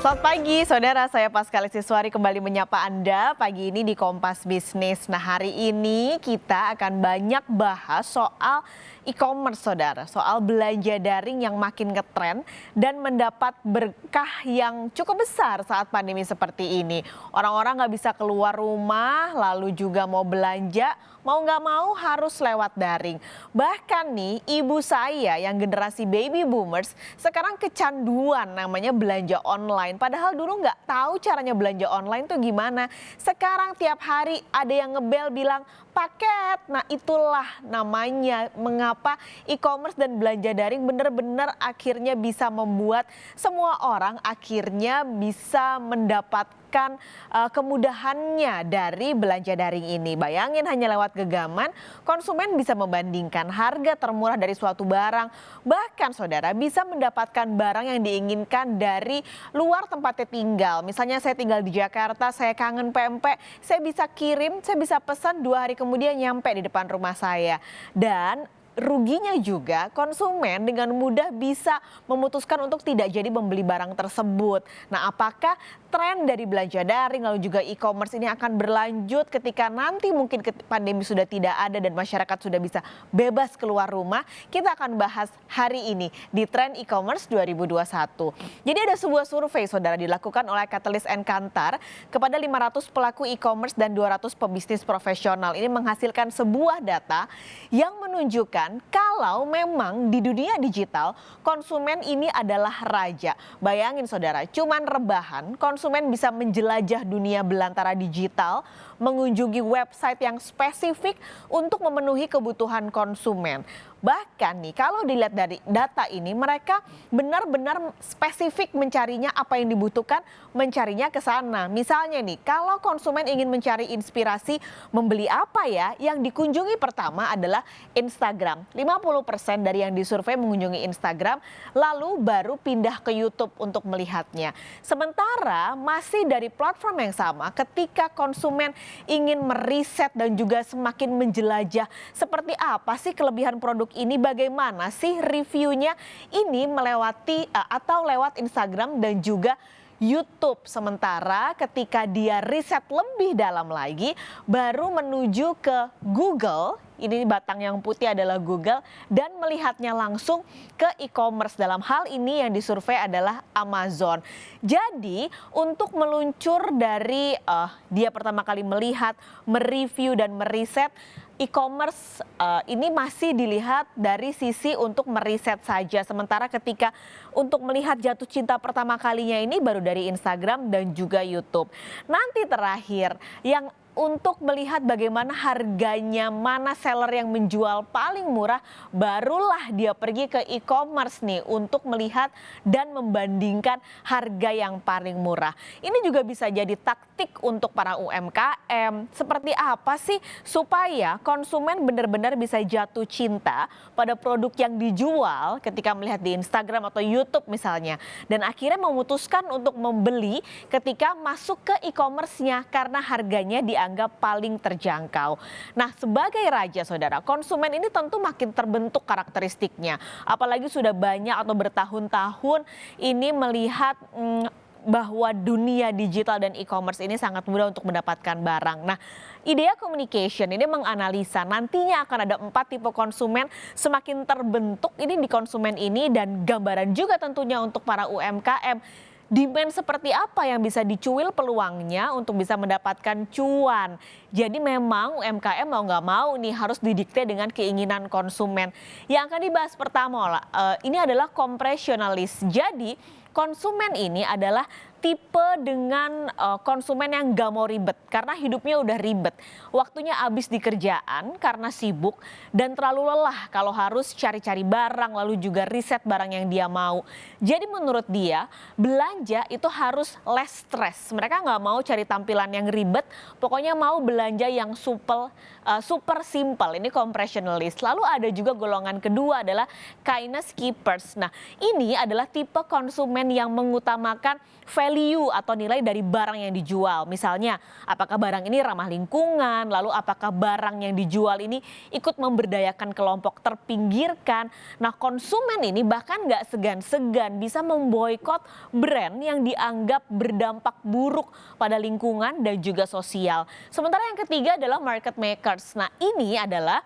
Selamat pagi, saudara. Saya Pascal Siswari kembali menyapa Anda pagi ini di Kompas Bisnis. Nah, hari ini kita akan banyak bahas soal e-commerce, saudara. Soal belanja daring yang makin ngetren dan mendapat berkah yang cukup besar saat pandemi seperti ini. Orang-orang nggak bisa keluar rumah, lalu juga mau belanja, mau nggak mau harus lewat daring. Bahkan nih, ibu saya yang generasi baby boomers sekarang kecanduan namanya belanja online. Padahal dulu nggak tahu caranya belanja online tuh gimana. Sekarang tiap hari ada yang ngebel bilang paket. Nah, itulah namanya mengapa e-commerce dan belanja daring benar-benar akhirnya bisa membuat semua orang akhirnya bisa mendapatkan kemudahannya dari belanja daring ini. Bayangin hanya lewat genggaman, konsumen bisa membandingkan harga termurah dari suatu barang. Bahkan saudara bisa mendapatkan barang yang diinginkan dari luar tempatnya tinggal. Misalnya saya tinggal di Jakarta, saya kangen pempek, saya bisa kirim, saya bisa pesan 2 hari kemudian nyampe di depan rumah saya. Dan ruginya juga konsumen dengan mudah bisa memutuskan untuk tidak jadi membeli barang tersebut. Nah, apakah tren dari belanja daring lalu juga e-commerce ini akan berlanjut ketika nanti mungkin pandemi sudah tidak ada dan masyarakat sudah bisa bebas keluar rumah? Kita akan bahas hari ini di Tren E-commerce 2021. Jadi ada sebuah survei saudara dilakukan oleh Catalyst & Kantar kepada 500 pelaku e-commerce dan 200 pebisnis profesional. Ini menghasilkan sebuah data yang menunjukkan kalau memang di dunia digital konsumen ini adalah raja. Bayangin saudara, cuman rebahan konsumen bisa menjelajah dunia belantara digital, mengunjungi website yang spesifik untuk memenuhi kebutuhan konsumen. Bahkan nih kalau dilihat dari data ini mereka benar-benar spesifik mencarinya apa yang dibutuhkan, mencarinya ke sana. Misalnya nih kalau konsumen ingin mencari inspirasi membeli apa ya, yang dikunjungi pertama adalah Instagram. 50% dari yang disurvei mengunjungi Instagram, lalu baru pindah ke YouTube untuk melihatnya. Sementara masih dari platform yang sama ketika konsumen ingin meriset dan juga semakin menjelajah seperti apa sih kelebihan produk ini, bagaimana sih reviewnya, ini melewati atau lewat Instagram dan juga YouTube. Sementara ketika dia riset lebih dalam lagi baru menuju ke Google, ini batang yang putih adalah Google, dan melihatnya langsung ke e-commerce. Dalam hal ini yang disurvei adalah Amazon. Jadi untuk meluncur dari dia pertama kali melihat, mereview dan meriset, e-commerce ini masih dilihat dari sisi untuk meriset saja. Sementara ketika untuk melihat jatuh cinta pertama kalinya ini baru dari Instagram dan juga YouTube. Nanti terakhir yang untuk melihat bagaimana harganya, mana seller yang menjual paling murah, barulah dia pergi ke e-commerce nih untuk melihat dan membandingkan harga yang paling murah. Ini juga bisa jadi taktik untuk para UMKM. Seperti apa sih supaya konsumen benar-benar bisa jatuh cinta pada produk yang dijual ketika melihat di Instagram atau YouTube misalnya. Dan akhirnya memutuskan untuk membeli ketika masuk ke e-commerce-nya karena harganya dianggap paling terjangkau. Nah, sebagai raja saudara, konsumen ini tentu makin terbentuk karakteristiknya. Apalagi sudah banyak atau bertahun-tahun ini melihat bahwa dunia digital dan e-commerce ini sangat mudah untuk mendapatkan barang. Nah, Idea Communication ini menganalisa nantinya akan ada 4 tipe konsumen semakin terbentuk ini di konsumen ini, dan gambaran juga tentunya untuk para UMKM. Demand seperti apa yang bisa dicuil peluangnya untuk bisa mendapatkan cuan. Jadi memang UMKM mau nggak mau nih harus didikte dengan keinginan konsumen. Yang akan dibahas pertama ini adalah compressionalis. Jadi konsumen ini adalah tipe dengan konsumen yang gak mau ribet karena hidupnya udah ribet. Waktunya habis di kerjaan karena sibuk dan terlalu lelah kalau harus cari-cari barang lalu juga riset barang yang dia mau. Jadi menurut dia belanja itu harus less stress. Mereka gak mau cari tampilan yang ribet, pokoknya mau belanja yang super simple. Ini compressionalis. Lalu ada juga golongan kedua adalah kindness keepers. Nah, ini adalah tipe konsumen konsumen yang mengutamakan value atau nilai dari barang yang dijual. Misalnya, apakah barang ini ramah lingkungan, lalu apakah barang yang dijual ini ikut memberdayakan kelompok terpinggirkan. Nah, konsumen ini bahkan nggak segan-segan bisa memboikot brand yang dianggap berdampak buruk pada lingkungan dan juga sosial. Sementara yang ketiga adalah market makers. Nah, ini adalah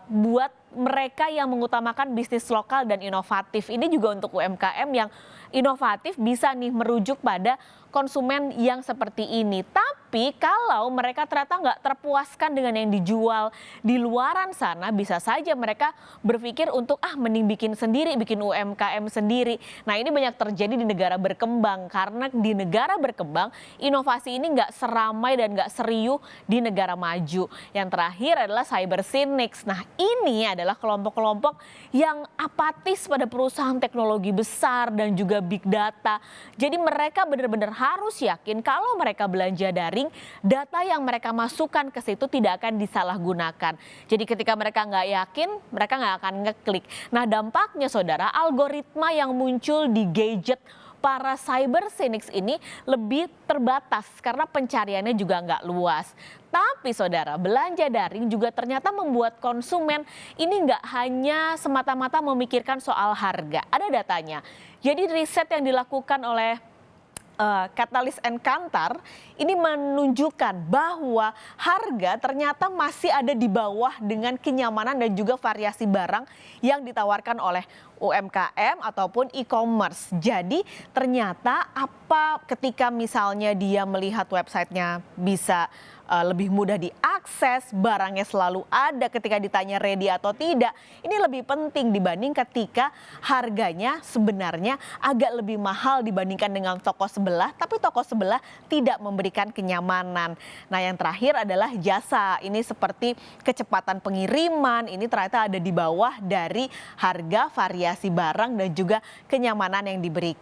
buat mereka yang mengutamakan bisnis lokal dan inovatif. Ini juga untuk UMKM yang inovatif bisa nih merujuk pada konsumen yang seperti ini. Tapi kalau mereka ternyata nggak terpuaskan dengan yang dijual di luaran sana, bisa saja mereka berpikir untuk mending bikin sendiri, bikin UMKM sendiri. Nah, ini banyak terjadi di negara berkembang karena di negara berkembang inovasi ini nggak seramai dan nggak serius di negara maju. Yang terakhir adalah cyber cynics. Nah, ini adalah kelompok-kelompok yang apatis pada perusahaan teknologi besar dan juga big data. Jadi mereka benar-benar harus yakin kalau mereka belanja daring, data yang mereka masukkan ke situ tidak akan disalahgunakan. Jadi ketika mereka nggak yakin, mereka nggak akan ngeklik. Nah, dampaknya saudara, algoritma yang muncul di gadget para cyber cynics ini lebih terbatas karena pencariannya juga nggak luas. Tapi saudara, belanja daring juga ternyata membuat konsumen ini nggak hanya semata-mata memikirkan soal harga. Ada datanya. Jadi riset yang dilakukan oleh Catalyst and Kantar ini menunjukkan bahwa harga ternyata masih ada di bawah dengan kenyamanan dan juga variasi barang yang ditawarkan oleh UMKM ataupun e-commerce. Jadi ternyata ketika misalnya dia melihat websitenya bisa lebih mudah diakses, barangnya selalu ada ketika ditanya ready atau tidak. Ini lebih penting dibanding ketika harganya sebenarnya agak lebih mahal dibandingkan dengan toko sebelah, tapi toko sebelah tidak memberikan kenyamanan. Nah, yang terakhir adalah jasa. Ini seperti kecepatan pengiriman, ini ternyata ada di bawah dari harga, variasi barang dan juga kenyamanan yang diberikan.